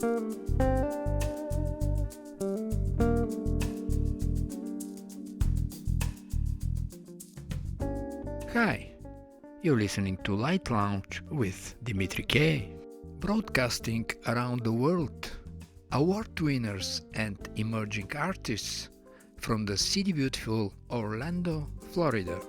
Hi, you're listening to Light Lounge with Dimitri K, broadcasting around the world, award winners and emerging artists from the city beautiful Orlando, Florida.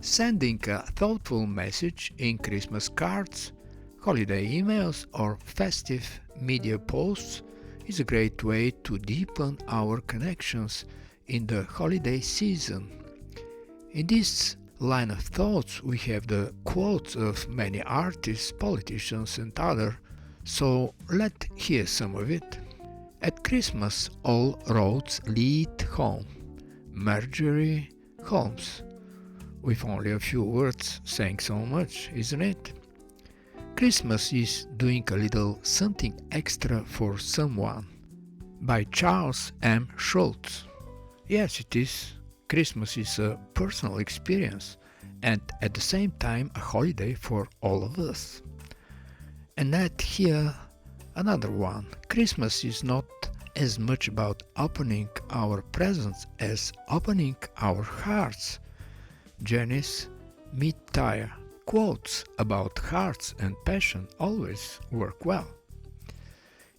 Sending a thoughtful message in Christmas cards, holiday emails or festive media posts is a great way to deepen our connections in the holiday season. In this line of thoughts we have the quotes of many artists, politicians and others, so let's hear some of it. At Christmas all roads lead home. Marjorie Holmes. With only a few words saying so much, isn't it? Christmas is doing a little something extra for someone, by Charles M. Schulz. Yes, it is. Christmas is a personal experience and at the same time a holiday for all of us. And that here another one. Christmas is not as much about opening our presents as opening our hearts. Janice Mid-Tire quotes about hearts and passion always work well.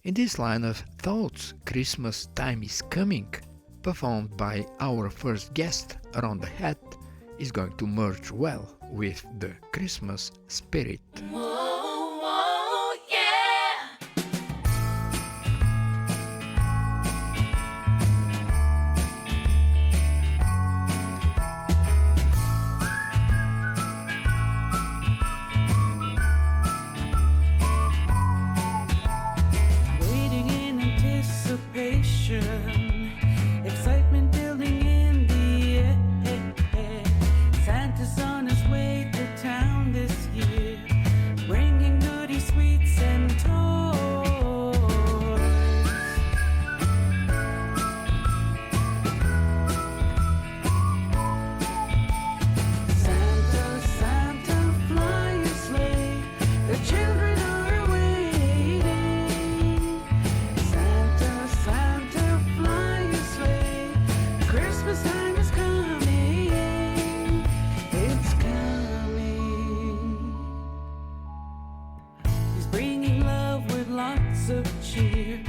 In this line of thoughts, Christmas Time is Coming, performed by our first guest, Rhonda Head, is going to merge well with the Christmas spirit. Excitement building in the air. Santa's on his way to town this year, bringing goodies, sweets, and toys. Santa, Santa, fly your sleigh. The children are waiting. Santa, Santa, fly your sleigh. Christmas time is coming. It's coming. He's bringing love with lots of cheer.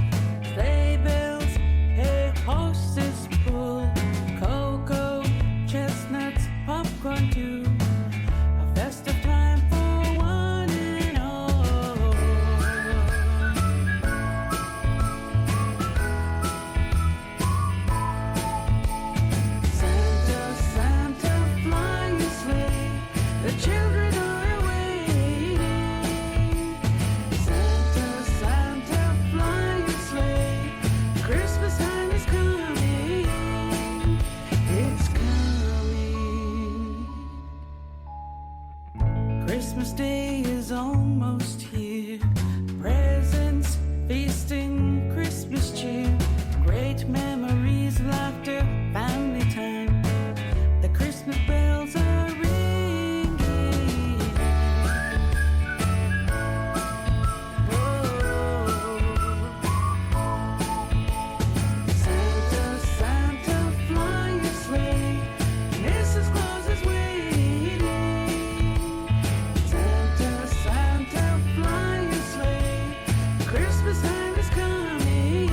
Sleigh bells, hay horses pull. Cocoa, chestnuts, popcorn too. A festive time for one and all. Santa, Santa, fly your sleigh. The children are waiting. Santa, Santa, fly your sleigh. Christmas time is coming. It's coming. Christmas Day is almost here. Presents, feasting, Christmas cheer. Great memories, laughter, family time. The Christmas bells are ringing. Santa, Santa, fly your sleigh. Mrs. Claus is waiting. Santa, Santa, fly your sleigh. Christmas time is coming.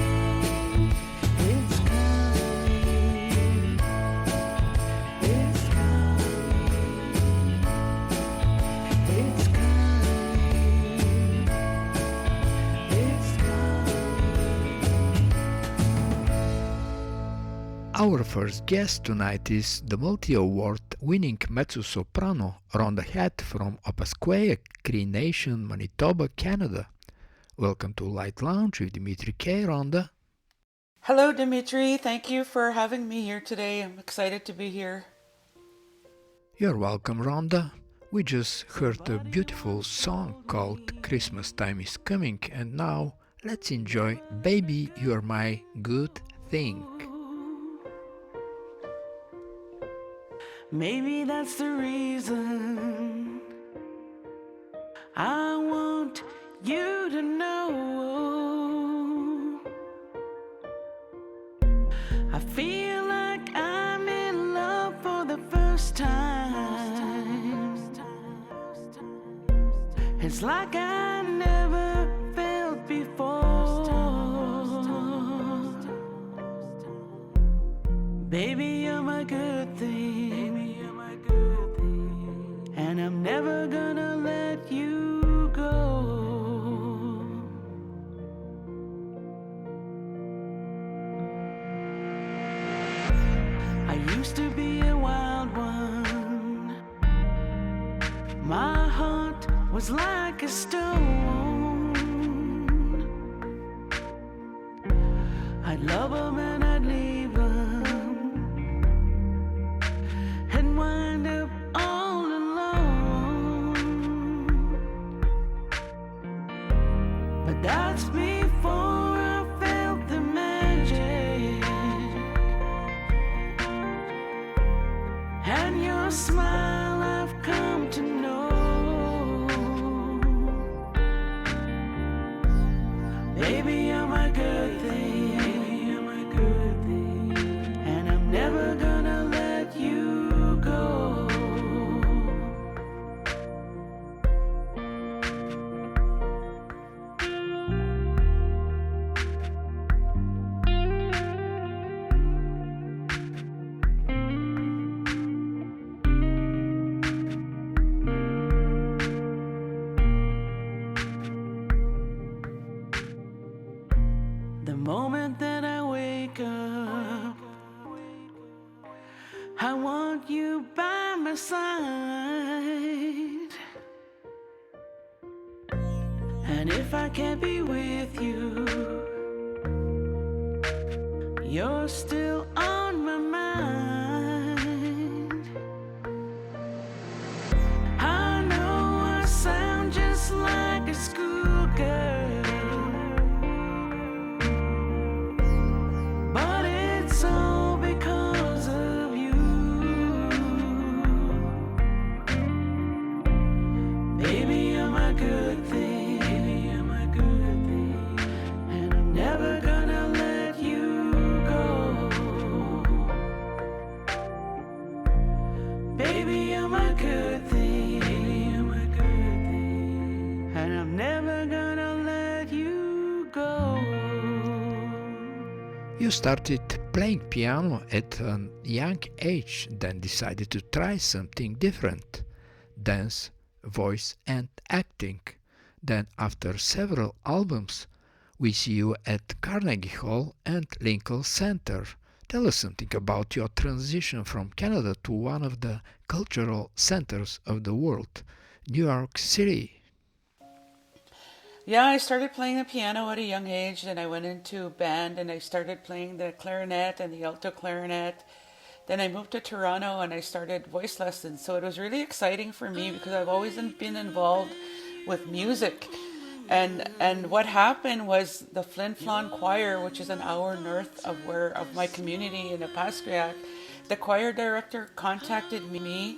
It's coming. It's coming. It's coming. It's coming. Our first guest tonight is the multi-award winning Mezzo Soprano Rhonda Head from Opaskwayak Cree Nation, Manitoba, Canada. Welcome to Light Lounge with Dimitri K. Rhonda. Hello, Dimitri. Thank you for having me here today. I'm excited to be here. You're welcome, Rhonda. We just heard a beautiful song called Christmas Time is Coming, and now let's enjoy Baby You're My Good Thing. Maybe that's the reason I want you to know. I feel like I'm in love for the first time. It's like I never felt before. Baby, you're my good thing, and I'm never gonna let you go. I used to be a wild one. My heart was like a stone. I'd love 'em and I'd leave 'em and wind up all alone. But that's before I felt the magic and your smile I've come to know. Baby, you're my good thing, and I'm never gonna let you go. The moment that I wake up, I want you by my side. And if I can't be with you, you're still on my mind. I know I sound just like a schoolgirl, but it's all because of you. Baby, you're my good thing, and I'm never gonna let you go. Baby, you're my good thing, and I'm never gonna let you go. You started playing piano at a young age, then decided to try something different: dance, voice, and acting. Then, after several albums, we see you at Carnegie Hall and Lincoln Center. Tell us something about your transition from Canada to one of the cultural centers of the world, New York City. Yeah, I started playing the piano at a young age, then I went into band and I started playing the clarinet and the alto clarinet. Then I moved to Toronto and I started voice lessons. So it was really exciting for me because I've always been involved with music. And what happened was the Flin Flon Choir, which is an hour north of my community in Opaskwayak, the choir director contacted me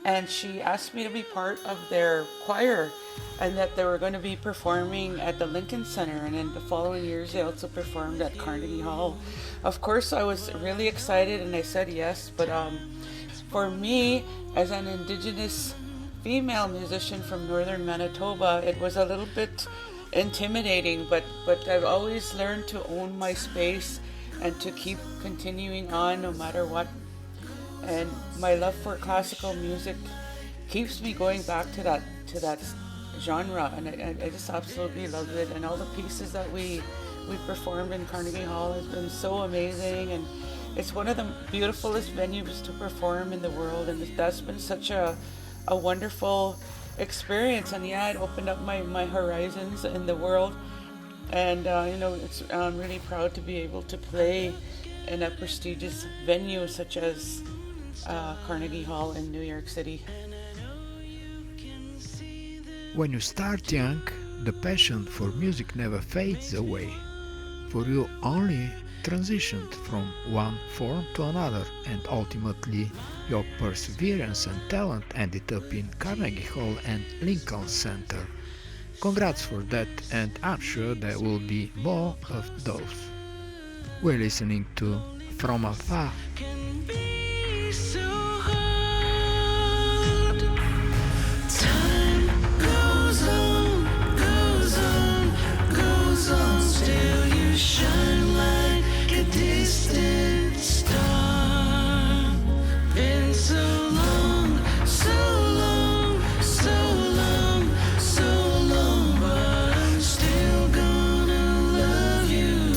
and she asked me to be part of their choir, and that they were going to be performing at the Lincoln Center, and in the following years they also performed at Carnegie Hall. Of course I was really excited and I said yes, but for me as an Indigenous female musician from northern Manitoba, it was a little bit intimidating, but I've always learned to own my space and to keep continuing on no matter what. And my love for classical music keeps me going back to that genre, and I just absolutely love it. And all the pieces that we performed in Carnegie Hall has been so amazing, and it's one of the beautifulest venues to perform in the world, and that's been such a wonderful experience. And yeah, it opened up my horizons in the world, and I'm really proud to be able to play in a prestigious venue such as Carnegie Hall in New York City. When you start young, the passion for music never fades away. for you only transitioned from one form to another, and ultimately your perseverance and talent ended up in Carnegie Hall and Lincoln Center. Congrats for that, and I'm sure there will be more of those. We're listening to From Afar. Can be so hard. Time goes on, goes on, goes on. Still you shine like a distant star. Been so long, so long, so long, so long, but I'm still gonna love you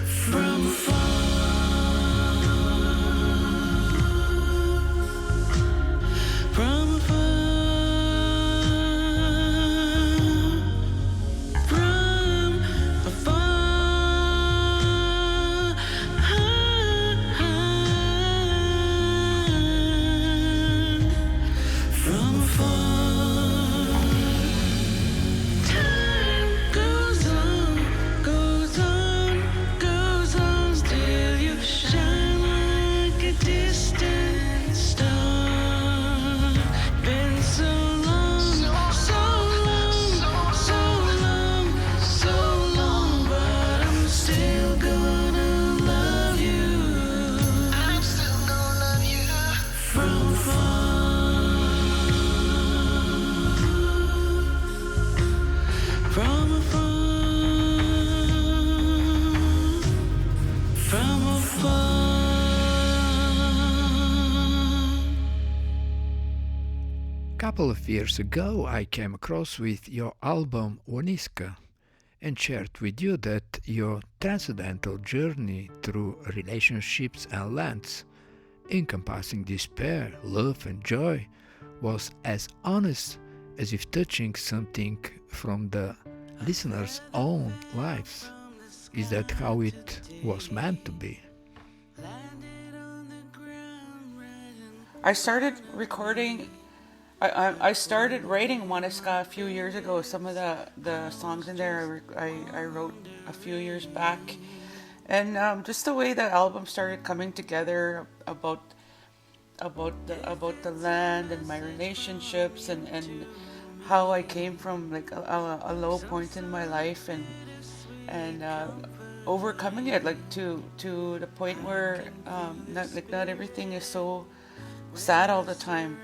from afar. From afar. From afar. From afar. Time goes on, goes on, goes on. Still you shine like a distant star. Been so long, so long, so long, so long, but I'm still gonna love you. I'm still gonna love you from afar. From afar. From afar. Couple of years ago I came across with your album Woniska and shared with you that your transcendental journey through relationships and lands, encompassing despair, love and joy, was as honest as if touching something from the listeners' own lives. Is that how it was meant to be? I started recording. I started writing Waniska a few years ago. Some of the songs in there I wrote a few years back, and just the way the album started coming together about the land and my relationships and how I came from like a low point in my life and overcoming it, like to the point where not everything is so sad all the time.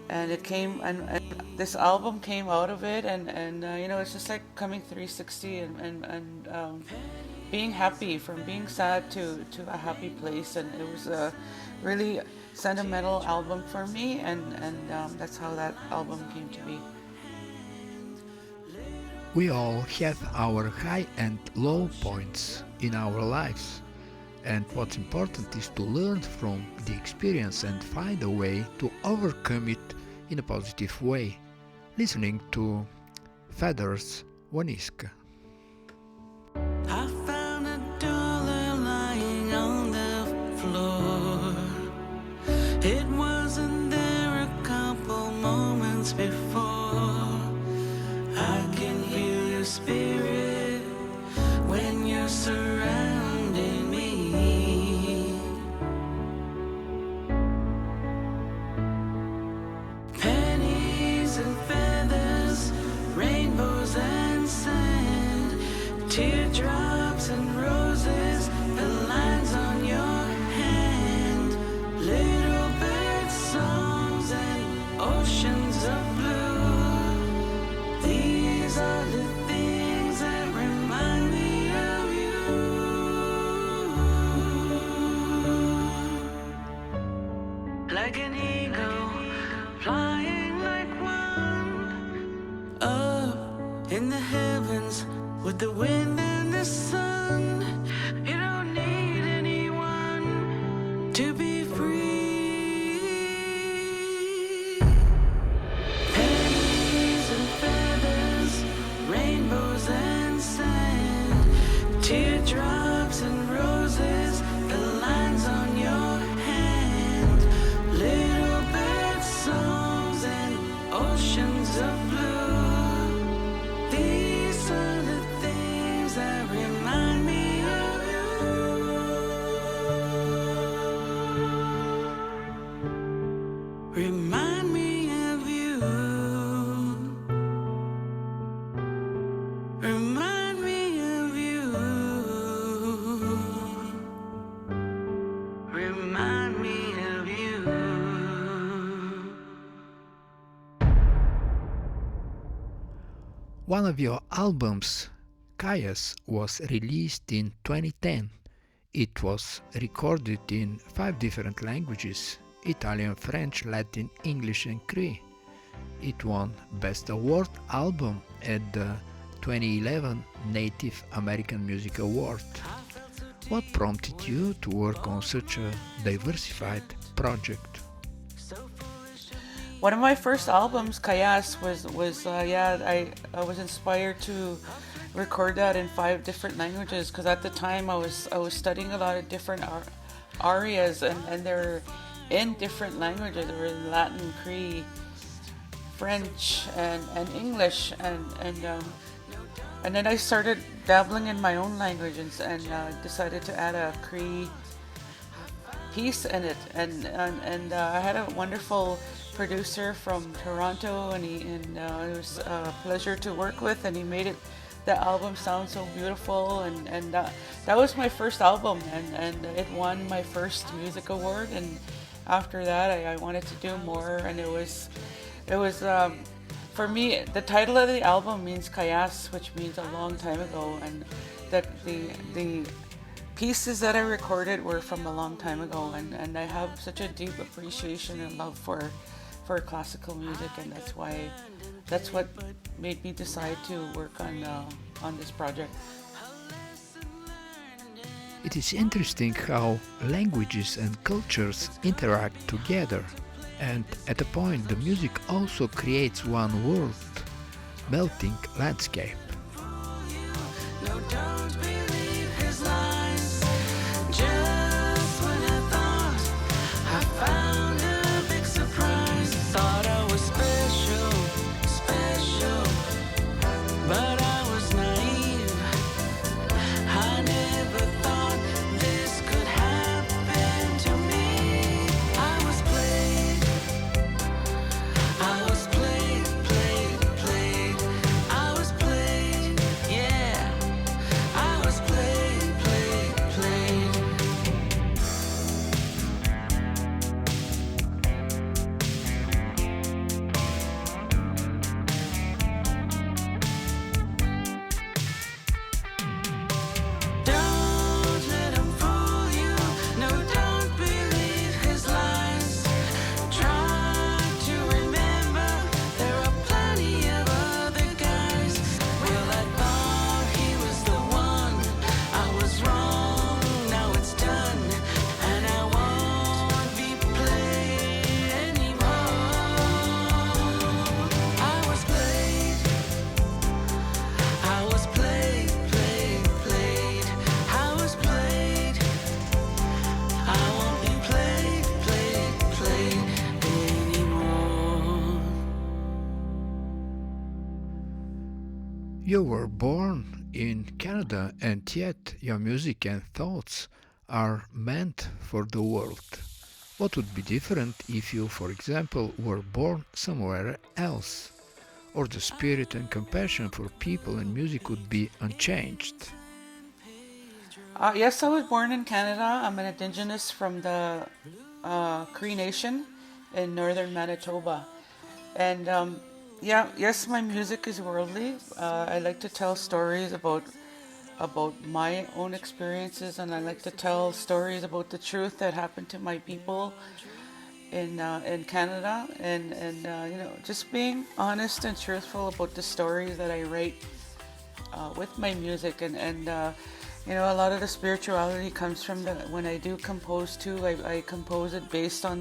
And it came, and this album came out of it, and it's just like coming 360 and being happy, from being sad to a happy place. And it was a really sentimental album for me, and that's how that album came to be. We all have our high and low points in our lives, and what's important is to learn from the experience and find a way to overcome it in a positive way. Listening to Feathers Woniska. I found a dollar lying on the floor. It wasn't there a couple moments before. I can feel your spirit when you're surrounding me. Pennies and feathers, rainbows and sand, teardrops and roses, the lines on your hand, little bird songs and oceans of blue. These are the things that remind me of you. Like an eagle flying like one, up in the heavens with the wind and the sun. You don't need anyone to be free. Pennies and feathers, rainbows and sand, teardrops and roses, the lines on your hand, little bird songs and oceans of blue. These are the things One of your albums, Kayas, was released in 2010. It was recorded in 5 different languages: Italian, French, Latin, English and Cree. It won Best Award Album at the 2011 Native American Music Award. What prompted you to work on such a diversified project? One of my first albums, Kayas, I was inspired to record that in 5 different languages because at the time I was studying a lot of different arias and they're in different languages. They were in Latin, Cree, French, and English, and then I started dabbling in my own language and decided to add a Cree piece in it, and I had a wonderful producer from Toronto, and it was a pleasure to work with, and he made the album sound so beautiful, and that was my first album, and it won my first music award, and after that I wanted to do more, and it was for me, the title of the album means Kayas, which means a long time ago, and that the pieces that I recorded were from a long time ago, and I have such a deep appreciation and love for classical music, and that's what made me decide to work on this project. It is interesting how languages and cultures interact together, and at a point the music also creates one world, melting landscape. No, don't believe his lies. Just when I thought I found a big surprise, thought I was special, but I was naive. I never thought this could happen to me. I was played, I was played, I was played, yeah. I was played. Don't let him fool you. No, don't believe his lies. Try to remember there are plenty of other guys. Well, I thought he was the one. I was wrong. Now it's done, and I won't be played anymore. I was played. I was played. I was played. I won't be played anymore. You were born in Canada, and yet your music and thoughts are meant for the world. What would be different if you, for example, were born somewhere else? Or the spirit and compassion for people and music would be unchanged? Yes, I was born in Canada. I'm an Indigenous from the Cree Nation in northern Manitoba. And yes, my music is worldly. I like to tell stories about my own experiences, and I like to tell stories about the truth that happened to my people in Canada, and just being honest and truthful about the stories that I write with my music, and a lot of the spirituality comes from when I do compose too. I compose it based on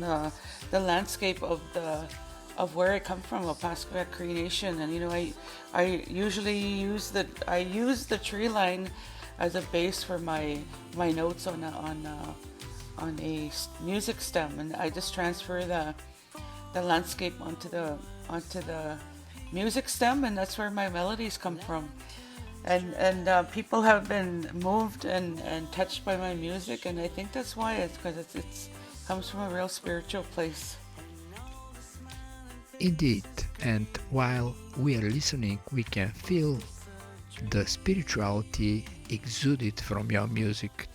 the landscape of where I come from, Opaskwayak Cree Nation, and I usually use the tree line as a base for my notes on a music stem, and I just transfer the landscape onto the music stem, and that's where my melodies come from. And people have been moved and touched by my music, and I think that's why it's because it comes from a real spiritual place. Indeed, and while we are listening, we can feel the spirituality exuded from your music.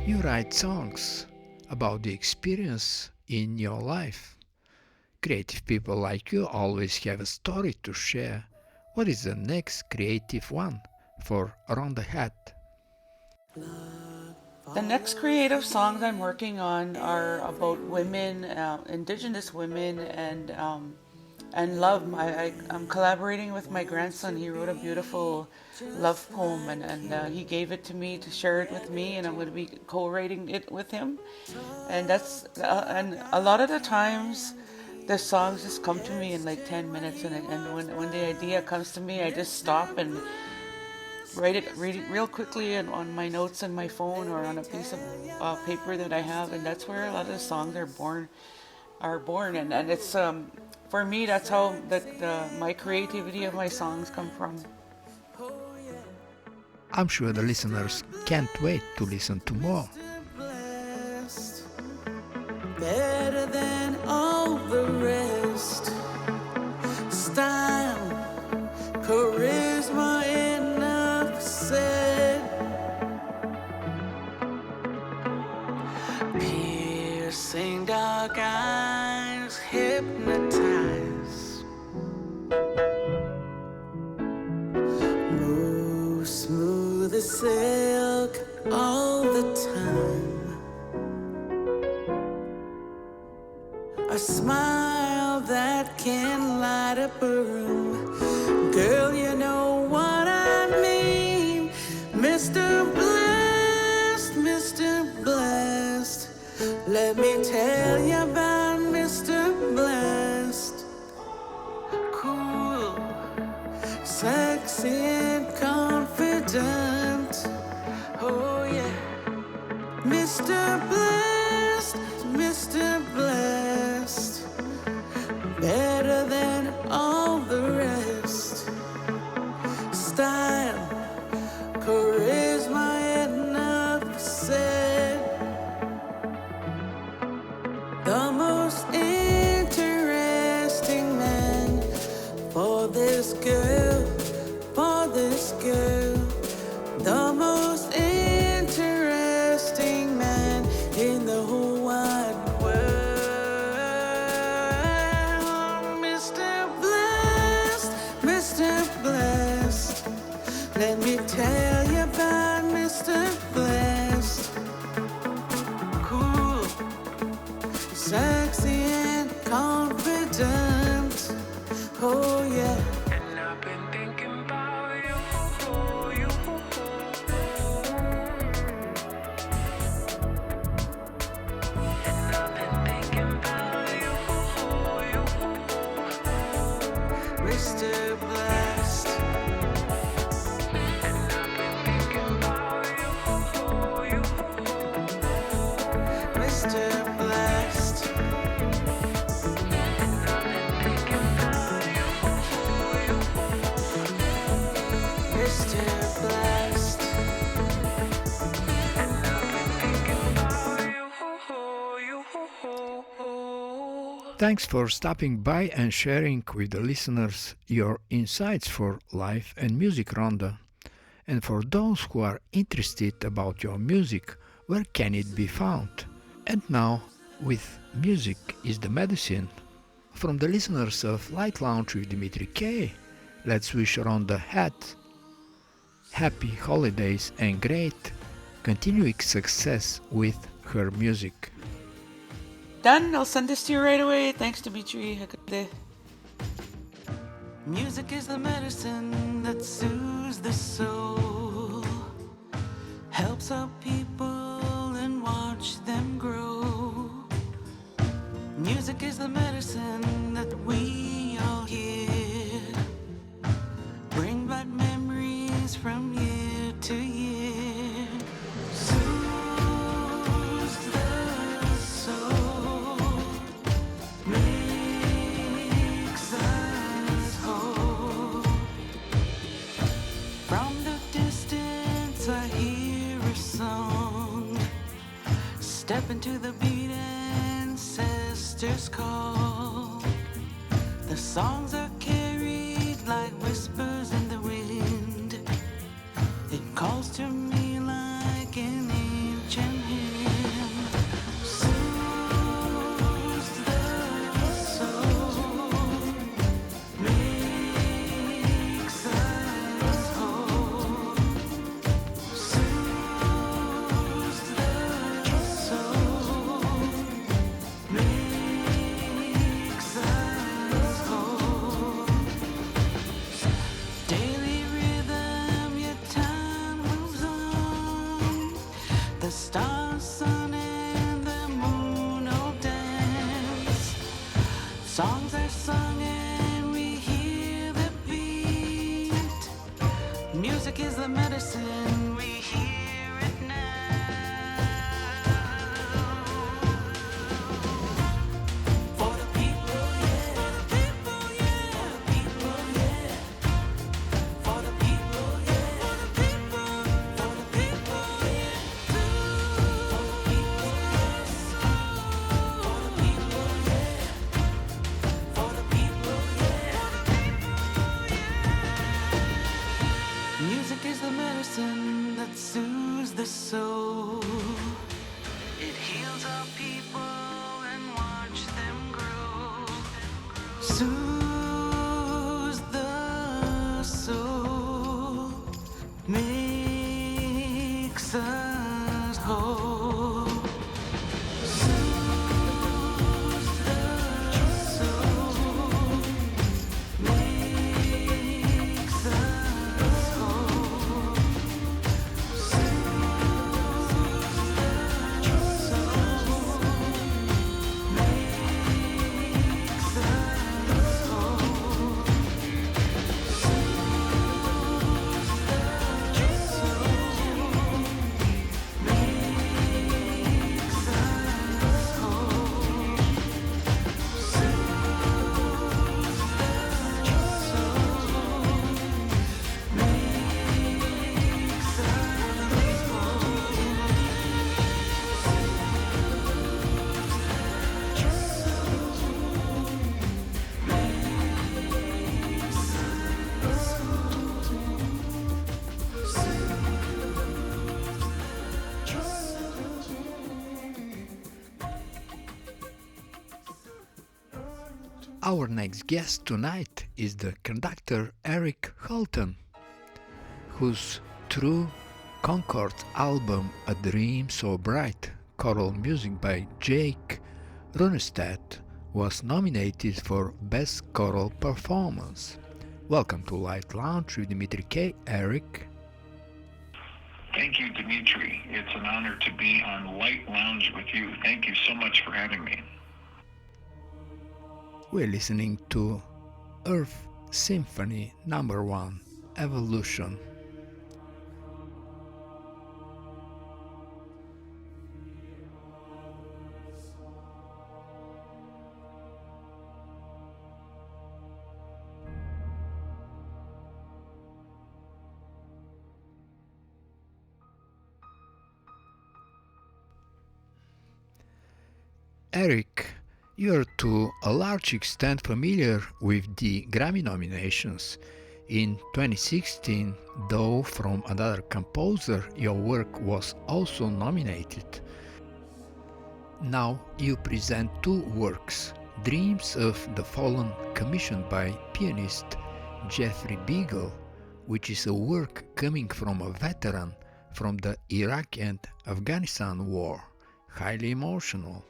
You write songs about the experience in your life. Creative people like you always have a story to share. What is the next creative one for Rhonda Head? The next creative songs I'm working on are about women, Indigenous women, and love. I'm collaborating with my grandson. He wrote a beautiful love poem, and he gave it to me to share it with me, and I'm going to be co-writing it with him. And and a lot of the times, the songs just come to me in like 10 minutes, and when the idea comes to me, I just stop and read it real quickly and on my notes on my phone or on a piece of paper that I have, and that's where a lot of the songs are born, and it's for me, that's how my creativity of my songs come from. I'm sure the listeners can't wait to listen to more. Better than all the rest. Style, charisma, enough said. Piercing dark eyes hypnotize. Move smooth as silk all the time. A smile that can light up a room. Girl, you know what I mean. Mr. Blessed, Mr. Blessed. Let me tell you about Mr. Blessed. Cool, sexy and confident. Oh yeah. Mr. Blessed, Mr. Blessed. Better than all the rest. Style, charisma, enough said. The most interesting man for this girl, for this girl. The most interesting man in the whole wide world. Mr. Blessed, Mr. Blessed. Let me tell you about Mr. Blessed. Cool, sexy and confident. Oh yeah. And I've been thinking about you. And I've been thinking about you. Mr. Blessed. And I've been thinking about you. Mr. Blessed. And I've been thinking about you. Mr. Blessed. And I've been thinking about you. Thanks for stopping by and sharing with the listeners your insights for life and music, Rhonda. And for those who are interested about your music, where can it be found? And now, with Music is the Medicine, from the listeners of Light Lounge with Dimitri K, let's wish Rhonda Head happy holidays and great continuing success with her music. Done. I'll send this to you right away. Thanks, Dimitri. Have a good day. Music is the medicine that soothes the soul, helps out people and watch them grow. Music is the medicine that we all hear, bring back memories from year to year. Soothes the soul, makes us whole. From the distance I hear a song, step into the beat, ancestors call. The songs are carried like whispers in the wind. It calls to me like an ancient hymn. the medicine, we hear it now. For the people, yeah. For the people, yeah. For the people, yeah. For the people, yeah. For the people, for the people, yeah. For the people, yes. For the people, yeah. For the people, yeah. Music is the medicine that soothes the soul. It heals our people and watch them grow. Soothes the soul, makes us whole. Soothes the soul, makes us whole. Our next guest tonight is the conductor Eric Holtan, whose True Concord album A Dream So Bright, choral music by Jake Runestad, was nominated for Best Choral Performance. Welcome to Light Lounge with Dimitri K. Eric. Thank you, Dimitri. It's an honor to be on Light Lounge with you. Thank you so much for having me. We're listening to Earth Symphony No. 1, Evolution. Eric, you are to a large extent familiar with the Grammy nominations. In 2016, though from another composer, your work was also nominated. Now you present two works, Dreams of the Fallen, commissioned by pianist Jeffrey Beagle, which is a work coming from a veteran from the Iraq and Afghanistan war, highly emotional.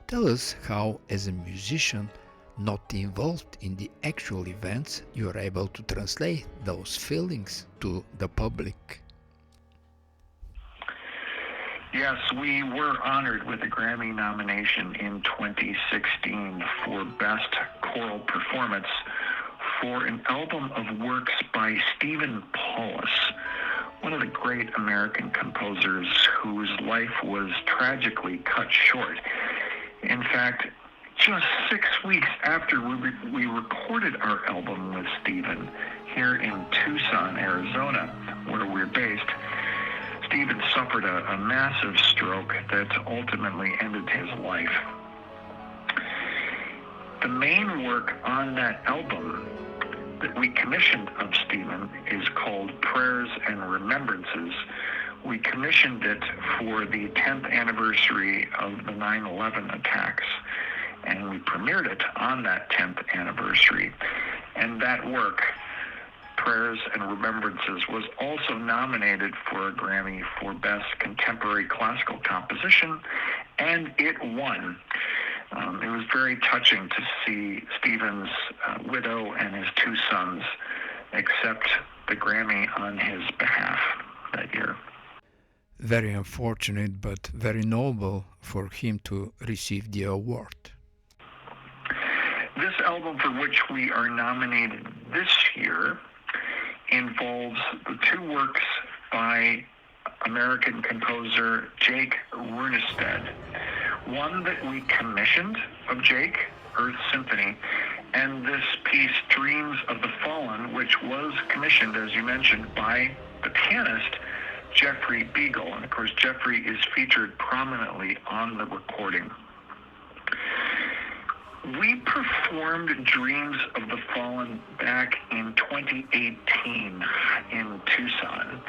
Tell us how, as a musician not involved in the actual events, you are able to translate those feelings to the public. Yes, we were honored with a Grammy nomination in 2016 for Best Choral Performance for an album of works by Stephen Paulus, one of the great American composers whose life was tragically cut short. In fact, just 6 weeks after we recorded our album with Stephen here in Tucson, Arizona, where we're based, Stephen suffered a massive stroke that ultimately ended his life. The main work on that album that we commissioned of Stephen is called Prayers and Remembrances. We commissioned it for the 10th anniversary of the 9/11 attacks, and we premiered it on that 10th anniversary. And that work, Prayers and Remembrances, was also nominated for a Grammy for Best Contemporary Classical Composition, and it won. It was very touching to see Stephen's widow and his two sons accept the Grammy on his behalf that year. Very unfortunate, but very noble for him to receive the award. This album for which we are nominated this year involves the two works by American composer Jake Runested. One that we commissioned of Jake, Earth Symphony, and this piece, Dreams of the Fallen, which was commissioned, as you mentioned, by the pianist Jeffrey Beagle. And of course, Jeffrey is featured prominently on the recording. We performed Dreams of the Fallen back in 2018 in Tucson,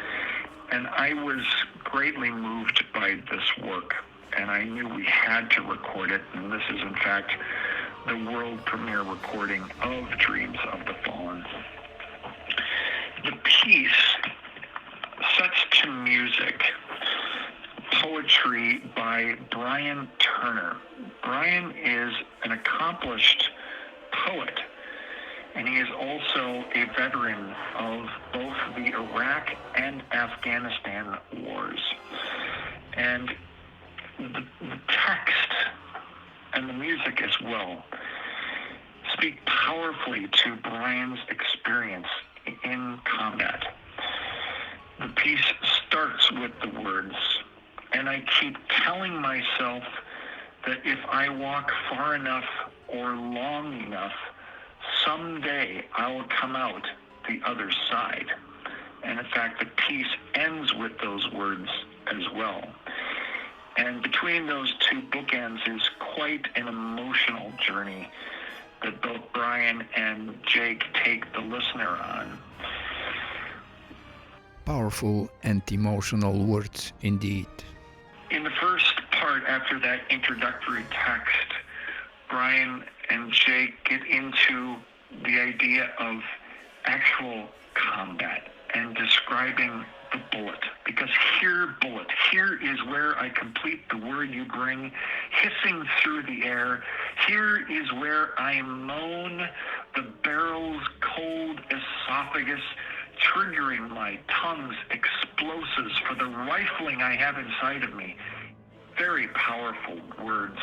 and I was greatly moved by this work, and I knew we had to record it, and this is in fact the world premiere recording of Dreams of the Fallen. The piece sets to music poetry by Brian Turner. Brian is an accomplished poet, and he is also a veteran of both the Iraq and Afghanistan wars. And the text and the music as well speak powerfully to Brian's experience in combat. The piece starts with the words, and I keep telling myself that if I walk far enough or long enough, someday I will come out the other side. And in fact, the piece ends with those words as well. And between those two bookends is quite an emotional journey that both Brian and Jake take the listener on. Powerful and emotional words indeed. In the first part, after that introductory text, Brian and Jake get into the idea of actual combat and describing the bullet. Because here, bullet, here is where I complete the word you bring, hissing through the air. Here is where I moan the barrel's cold esophagus, triggering my tongue's explosives for the rifling I have inside of me. Very powerful words.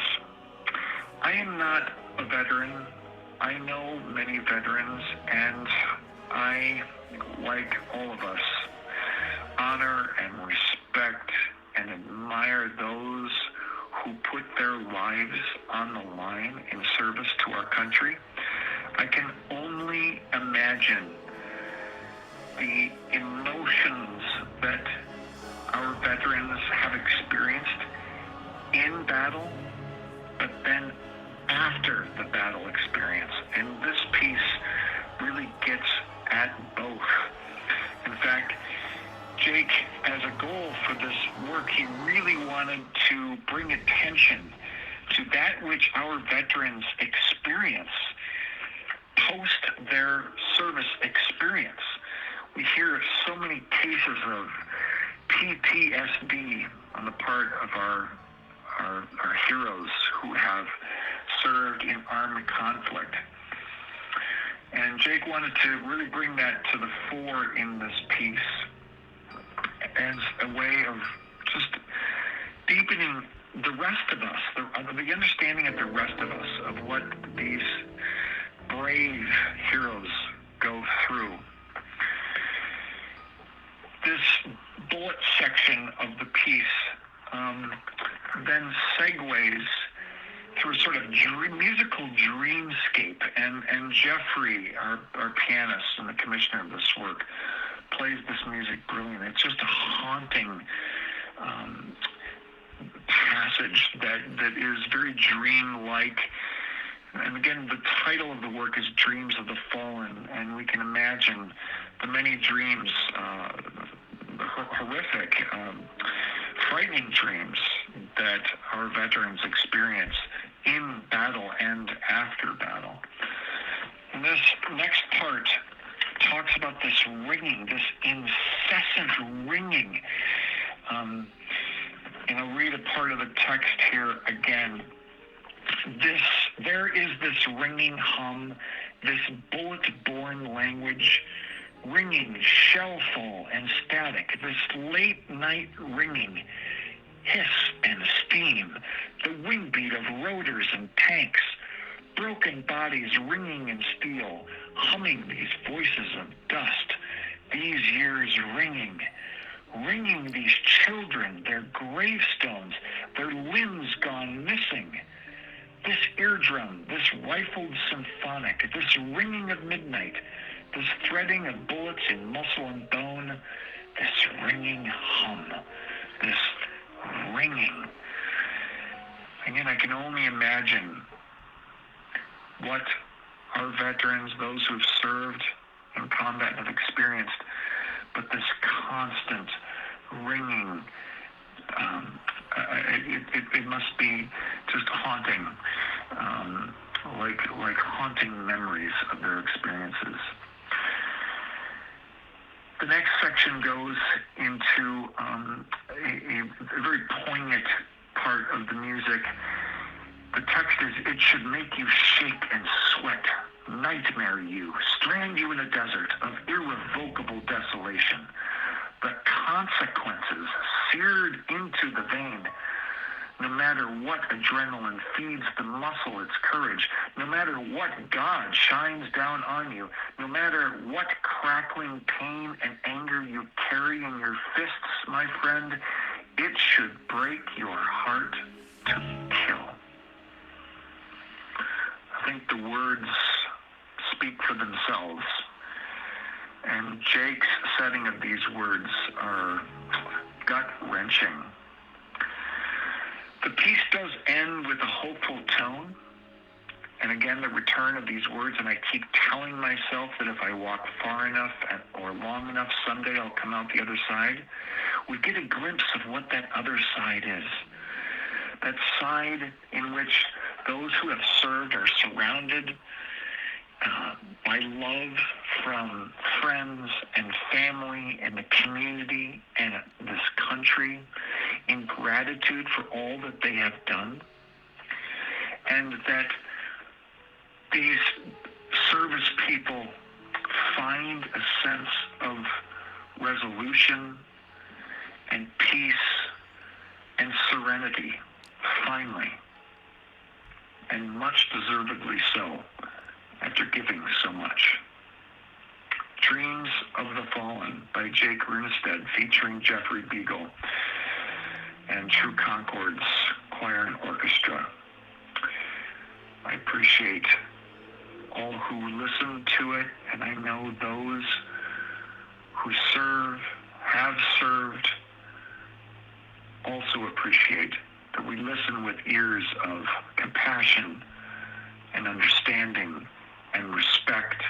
I am not a veteran. I know many veterans, and I, like all of us, honor and respect and admire those who put their lives on the line in service to our country. I can only imagine the emotions that our veterans have experienced in battle, but then after the battle experience. And this piece really gets at both. In fact, Jake, as a goal for this work, he really wanted to bring attention to that which our veterans experience post their service experience. We hear so many cases of PTSD on the part of our heroes who have served in armed conflict. And Jake wanted to really bring that to the fore in this piece as a way of just deepening the rest of us, the understanding of the rest of us of what these brave heroes go through. This bullet section of the piece then segues through a sort of musical dreamscape, and Jeffrey, our pianist and the commissioner of this work, plays this music brilliantly. It's just a haunting passage that is very dream-like. And again, the title of the work is Dreams of the Fallen, and we can imagine the many dreams, horrific, frightening dreams that our veterans experience in battle and after battle. And this next part talks about this ringing, this incessant ringing. And I'll read a part of the text here again. There is this ringing hum, this bullet-borne language, ringing, shell fall and static, this late night ringing, hiss and steam, the wing beat of rotors and tanks, broken bodies ringing in steel, humming these voices of dust, these years ringing these children, their gravestones, their limbs gone missing. This eardrum, this rifled symphonic, this ringing of midnight, this threading of bullets in muscle and bone, this ringing hum, this ringing. Again, I can only imagine what our veterans, those who've served in combat have experienced, but this constant ringing, it must be just haunting, like haunting memories of their experiences. The next section goes into a very poignant part of the music. The text is, "It should make you shake and sweat, nightmare you, strand you in a desert of irrevocable desolation. The consequences seared into the vein. No matter what adrenaline feeds the muscle its courage, no matter what God shines down on you, no matter what crackling pain and anger you carry in your fists, my friend, it should break your heart to kill." I think the words speak for themselves. And Jake's setting of these words are gut-wrenching. The piece does end with a hopeful tone. And again, the return of these words, and I keep telling myself that if I walk far enough or long enough, someday I'll come out the other side. We get a glimpse of what that other side is. That side in which those who have served are surrounded by love from friends and family and the community and this country, in gratitude for all that they have done, and that these service people find a sense of resolution and peace and serenity, finally, and much deservedly so, after giving so much. Dreams of the Fallen by Jake Runestad, featuring Jeffrey Beagle and True Concord's Choir and Orchestra. I appreciate all who listen to it, and I know those who serve, have served, also appreciate that we listen with ears of compassion and understanding and respect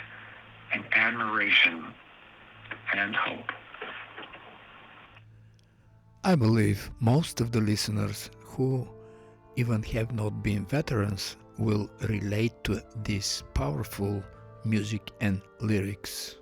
and admiration and hope. I believe most of the listeners who even have not been veterans will relate to this powerful music and lyrics.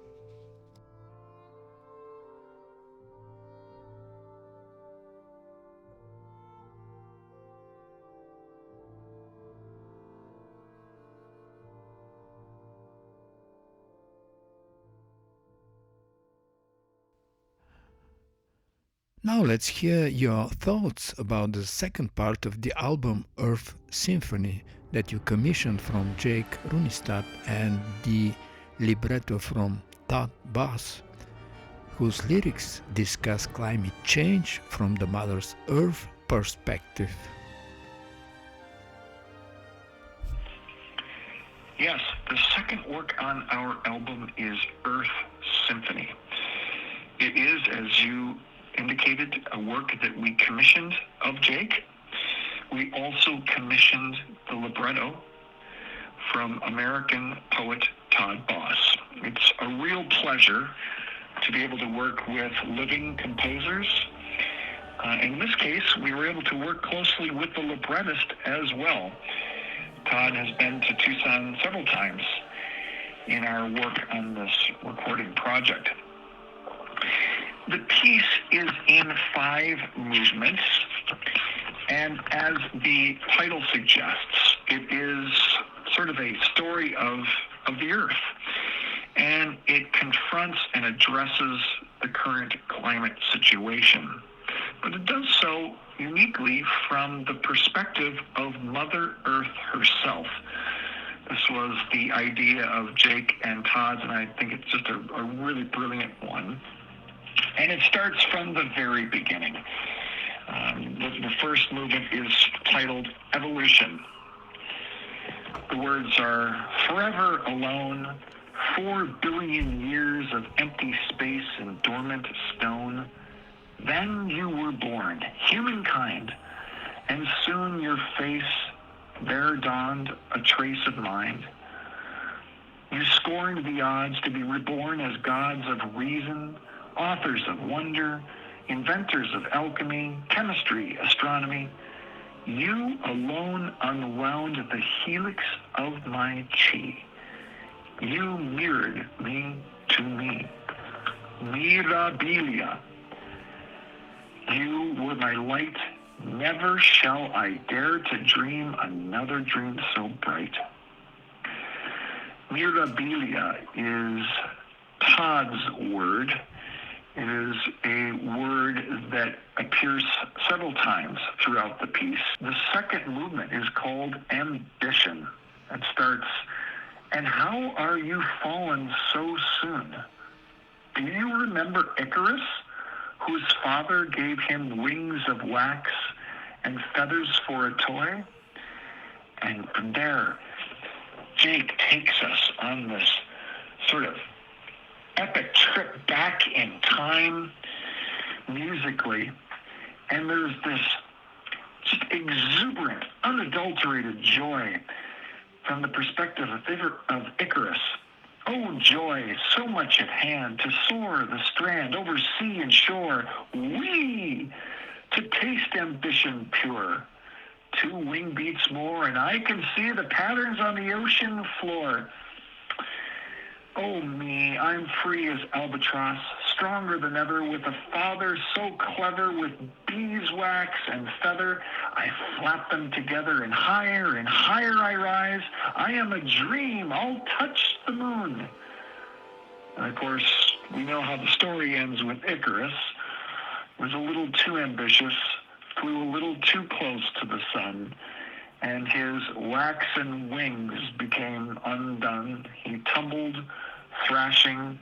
Now let's hear your thoughts about the second part of the album Earth Symphony that you commissioned from Jake Runestad and the libretto from Todd Bass, whose lyrics discuss climate change from the Mother's Earth perspective. Yes, the second work on our album is Earth Symphony. It is, as you indicated, a work that we commissioned of Jake. We also commissioned the libretto from American poet Todd Bass. It's a real pleasure to be able to work with living composers. In this case, we were able to work closely with the librettist as well. Todd has been to Tucson several times in our work on this recording project. The piece is in 5 movements, and as the title suggests, it is sort of a story of the earth, and it confronts and addresses the current climate situation. But it does so uniquely from the perspective of Mother Earth herself, This was the idea of Jake and Todd's, and I think it's just a really brilliant one. And it starts from the very beginning. The first movement is titled Evolution. The words are, forever alone, 4 billion years of empty space and dormant stone. Then you were born, humankind, and soon your face there dawned a trace of mind. You scorned the odds to be reborn as gods of reason, authors of wonder, inventors of alchemy, chemistry, astronomy. You alone unwound the helix of my chi. You mirrored me to me. Mirabilia. You were my light. Never shall I dare to dream another dream so bright. Mirabilia is Todd's word. It is a word that appears several times throughout the piece. The second movement is called Ambition. It starts, and how are you fallen so soon? Do you remember Icarus, whose father gave him wings of wax and feathers for a toy? And from there, Jake takes us on this sort of epic trip back in time musically, and there's this just exuberant, unadulterated joy from the perspective of Icarus. Oh, joy, so much at hand, to soar the strand over sea and shore, wee, to taste ambition pure. 2 wing beats more, and I can see the patterns on the ocean floor. Oh me, I'm free as albatross, stronger than ever, with a father so clever, with beeswax and feather. I flap them together, and higher I rise. I am a dream, I'll touch the moon. And of course, we know how the story ends with Icarus. Was a little too ambitious, flew a little too close to the sun, and his waxen wings became undone. He tumbled, thrashing,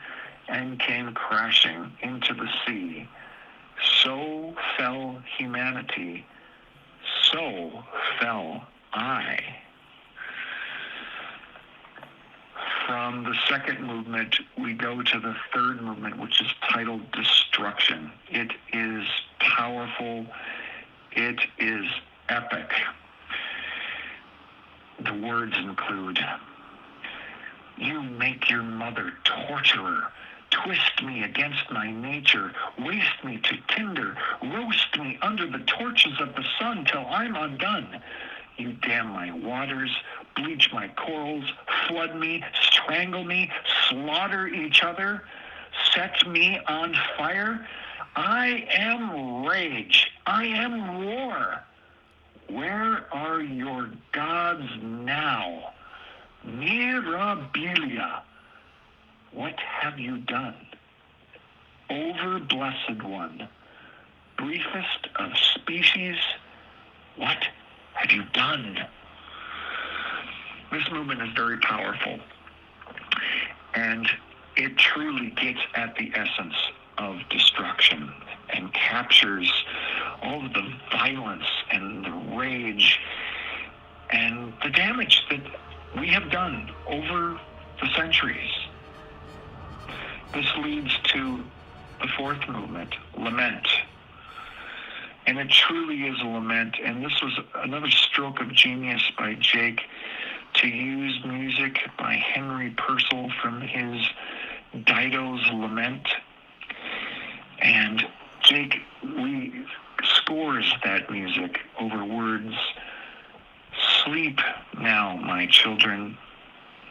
and came crashing into the sea. So fell humanity, so fell I. From the second movement, we go to the third movement, which is titled Destruction. It is powerful. It is epic. The words include, you make your mother torturer, twist me against my nature, waste me to tinder, roast me under the torches of the sun till I'm undone. You dam my waters, bleach my corals, flood me, strangle me, slaughter each other, set me on fire. I am rage. I am war. Where are your gods now? Mirabilia. What have you done? Over-blessed one, briefest of species, what have you done? This movement is very powerful, and it truly gets at the essence of destruction and captures all of the violence and the rage and the damage that we have done over the centuries. This leads to the fourth movement, Lament. And it truly is a lament, and this was another stroke of genius by Jake to use music by Henry Purcell from his Dido's Lament. And Jake scores that music over words. Sleep now, my children.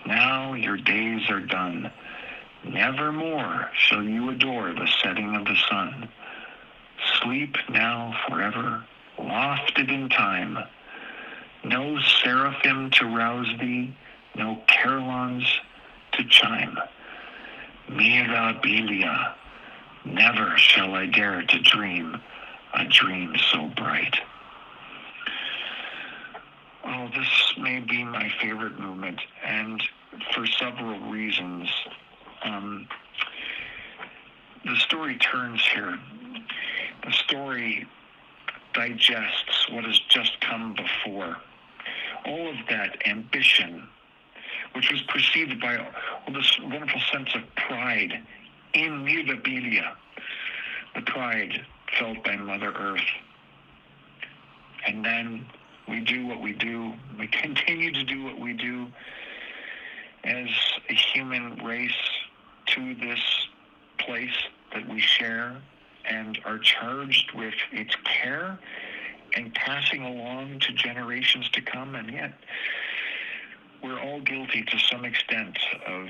Now your days are done. Nevermore shall you adore the setting of the sun. Sleep now forever, lofted in time. No seraphim to rouse thee, no carillons to chime. Mirabilia, never shall I dare to dream a dream so bright. Oh, this may be my favorite movement, and for several reasons. The story turns here. The story digests what has just come before. All of that ambition, which was preceded by this wonderful sense of pride in mutabilia, the pride felt by Mother Earth. And then we do what we do. We continue to do what we do as a human race to this place that we share and are charged with its care and passing along to generations to come. And yet we're all guilty to some extent of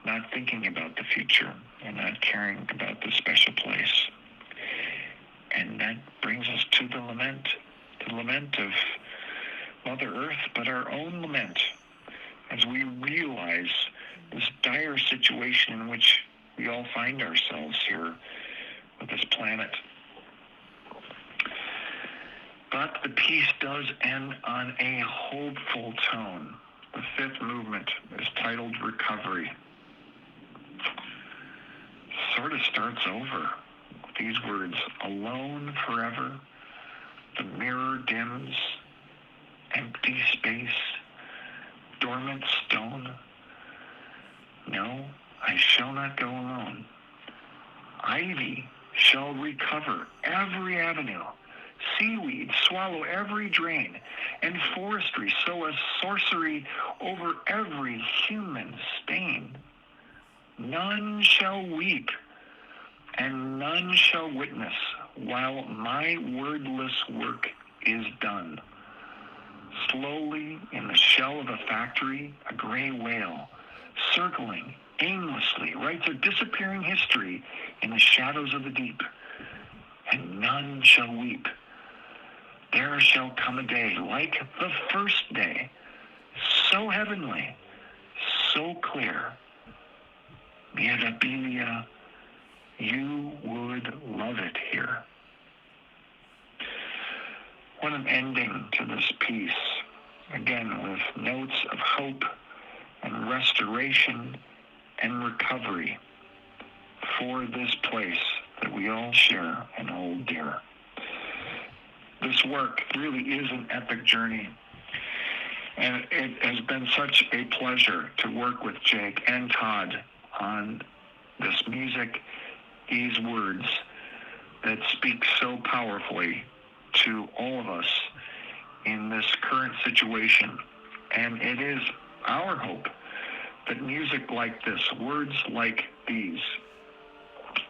not thinking about the future and not caring about this special place. And that brings us to the lament of Mother Earth, but our own lament as we realize this dire situation in which we all find ourselves here with this planet. But the piece does end on a hopeful tone. The fifth movement is titled Recovery. Sort of starts over with these words: alone forever, the mirror dims, empty space, dormant stone. No, I shall not go alone. Ivy shall recover every avenue, seaweed swallow every drain, and forestry sow a sorcery over every human stain. None shall weep, and none shall witness, while my wordless work is done. Slowly, in the shell of a factory, a gray whale, circling aimlessly, writes a disappearing history in the shadows of the deep. And none shall weep. There shall come a day like the first day, so heavenly, so clear. Mirabilia, you would love it here. What an ending to this piece. Again, with notes of hope and restoration and recovery for this place that we all share and hold dear. This work really is an epic journey, and it has been such a pleasure to work with Jake and Todd on this music, these words that speak so powerfully to all of us in this current situation. And it is our hope that music like this, words like these,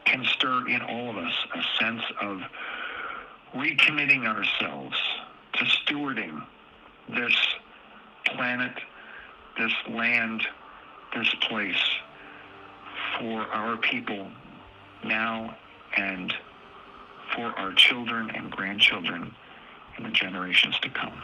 can stir in all of us a sense of recommitting ourselves to stewarding this planet, this land, this place for our people now and for our children and grandchildren and the generations to come.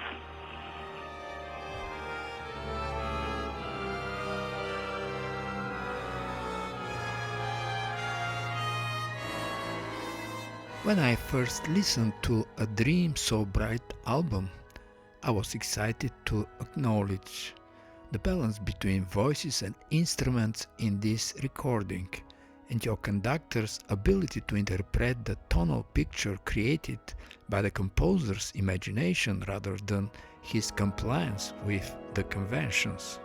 When I first listened to A Dream So Bright album, I was excited to acknowledge the balance between voices and instruments in this recording, and your conductor's ability to interpret the tonal picture created by the composer's imagination rather than his compliance with the conventions.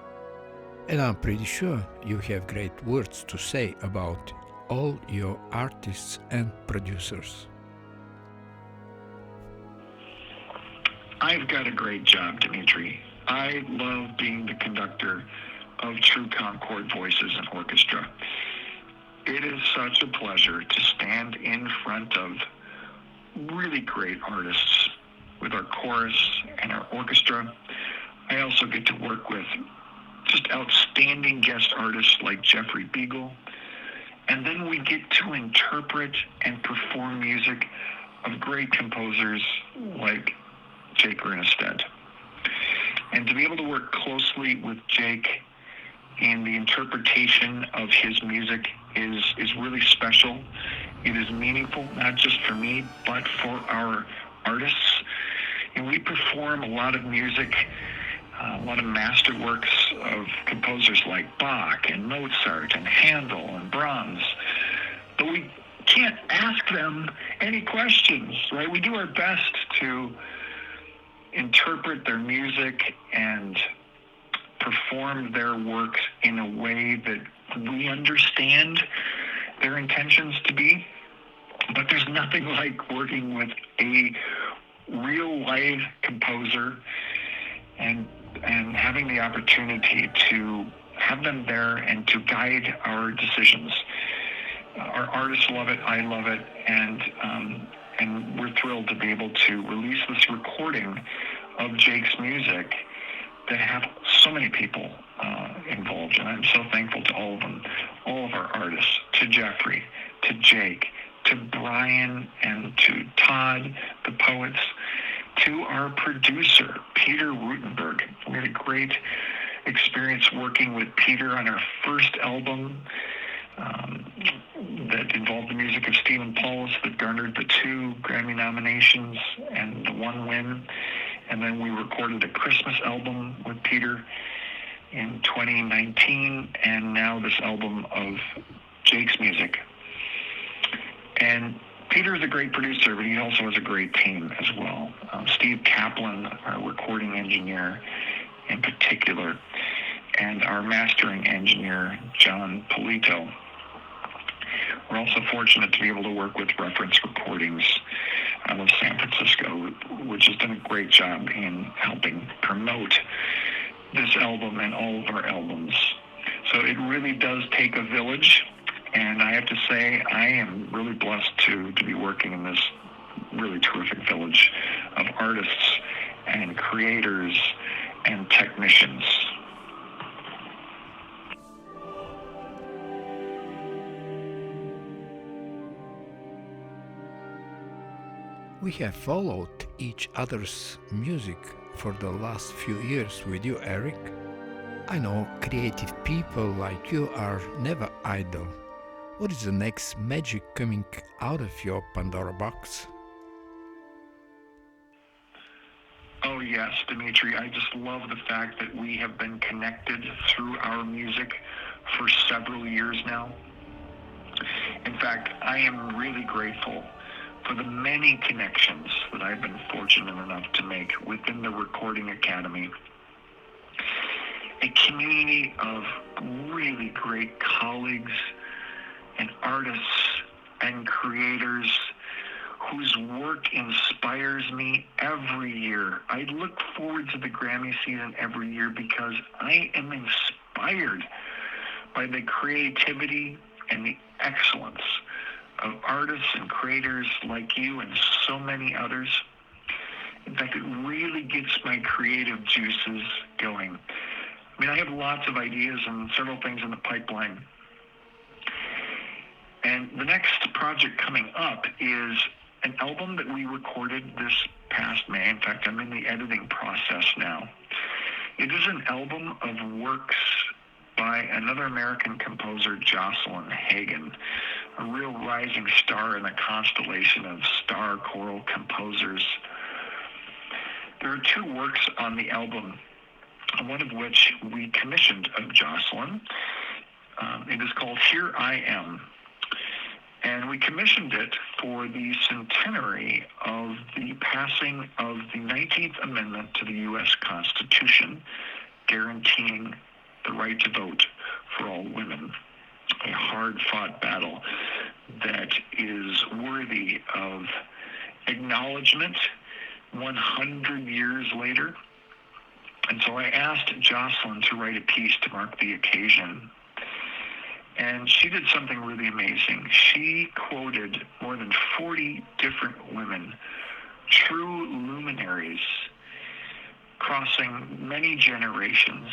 And I'm pretty sure you have great words to say about all your artists and producers. I've got a great job, Dimitri. I love being the conductor of True Concord Voices and Orchestra. It is such a pleasure to stand in front of really great artists with our chorus and our orchestra. I also get to work with just outstanding guest artists like Jeffrey Beagle. And then we get to interpret and perform music of great composers like Jake Grinestead. And to be able to work closely with Jake in the interpretation of his music is really special. It is meaningful, not just for me, but for our artists. And we perform a lot of music, a lot of masterworks of composers like Bach and Mozart and Handel and Brahms. But we can't ask them any questions, right? We do our best to interpret their music and perform their works in a way that we understand their intentions to be. But there's nothing like working with a real live composer and having the opportunity to have them there and to guide our decisions. Our artists love it, I love it, and we're thrilled to be able to release this recording of Jake's music that have so many people involved, and I'm so thankful to all of them, all of our artists, to Jeffrey, to Jake, to Brian, and to Todd, the poets, to our producer, Peter Rutenberg. We had a great experience working with Peter on our first album that involved the music of Stephen Paulus, that garnered the 2 Grammy nominations and the 1 win. And then we recorded a Christmas album with Peter in 2019, and now this album of Jake's music. And Peter is a great producer, but he also has a great team as well. Steve Kaplan, our recording engineer in particular, and our mastering engineer, John Polito. We're also fortunate to be able to work with Reference Recordings out of San Francisco, which has done a great job in helping promote this album and all of our albums. So it really does take a village, and I have to say I am really blessed to be working in this really terrific village of artists and creators and technicians. We have followed each other's music for the last few years with you, Eric. I know creative people like you are never idle. What is the next magic coming out of your Pandora box? Oh yes, Dimitri, I just love the fact that we have been connected through our music for several years now. In fact, I am really grateful for the many connections that I've been fortunate enough to make within the Recording Academy. A community of really great colleagues and artists and creators whose work inspires me every year. I look forward to the Grammy season every year because I am inspired by the creativity and the excellence of artists and creators like you and so many others. In fact, it really gets my creative juices going. I mean, I have lots of ideas and several things in the pipeline. And the next project coming up is an album that we recorded this past May. In fact, I'm in the editing process now. It is an album of works by another American composer, Jocelyn Hagan, a real rising star in a constellation of star choral composers. There are 2 works on the album, one of which we commissioned of Jocelyn. It is called Here I Am. And we commissioned it for the centenary of the passing of the 19th Amendment to the U.S. Constitution, guaranteeing the right to vote for all women. A hard-fought battle that is worthy of acknowledgement 100 years later. And so I asked Jocelyn to write a piece to mark the occasion. And she did something really amazing. She quoted more than 40 different women, true luminaries, crossing many generations,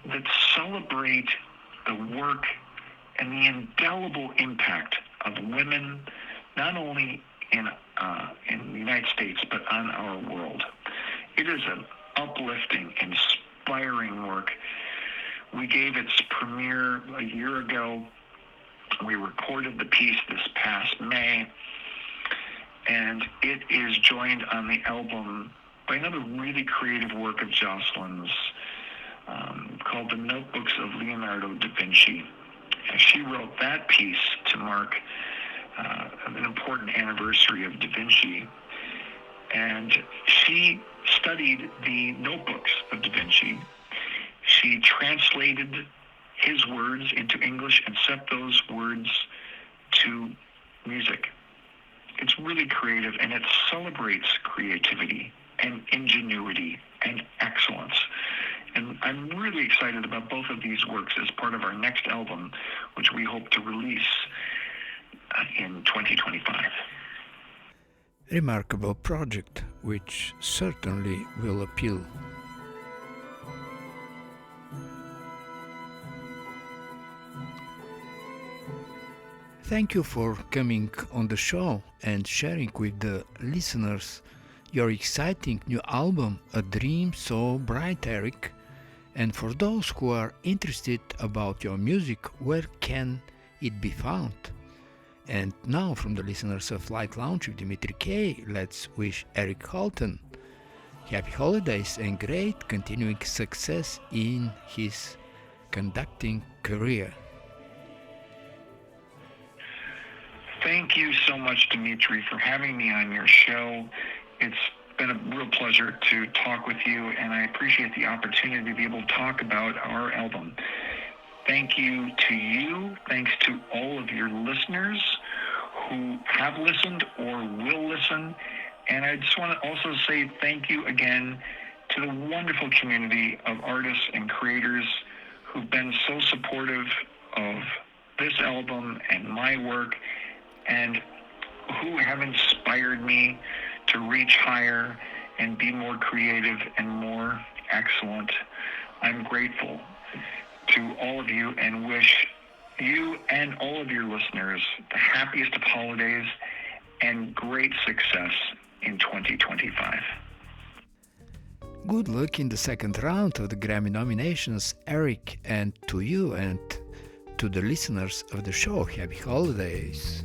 that celebrate the work and the indelible impact of women, not only in the United States, but on our world. It is an uplifting, inspiring work. We gave its premiere a year ago. We recorded the piece this past May, and it it is joined on the album by another really creative work of Jocelyn's called The Notebooks of Leonardo da Vinci. And she wrote that piece to mark an important anniversary of Da Vinci. And she studied the notebooks of Da Vinci. She translated his words into English and set those words to music. It's really creative, and it celebrates creativity and ingenuity and excellence. And I'm really excited about both of these works as part of our next album, which we hope to release in 2025. Remarkable project, which certainly will appeal. Thank you for coming on the show and sharing with the listeners your exciting new album, A Dream So Bright, Eric. And for those who are interested about your music, where can it be found? And now, from the listeners of Light Lounge with Dimitri K, let's wish Eric Holtan happy holidays and great continuing success in his conducting career. Thank you so much, Dimitri, for having me on your show. It's been a real pleasure to talk with you, and I appreciate the opportunity to be able to talk about our album. Thank you to you. Thanks to all of your listeners who have listened or will listen. And I just want to also say thank you again to the wonderful community of artists and creators who've been so supportive of this album and my work, and who have inspired me to reach higher and be more creative and more excellent. I'm grateful to all of you and wish you and all of your listeners the happiest of holidays and great success in 2025. Good luck in the second round of the Grammy nominations, Eric, and to you and to the listeners of the show, happy holidays.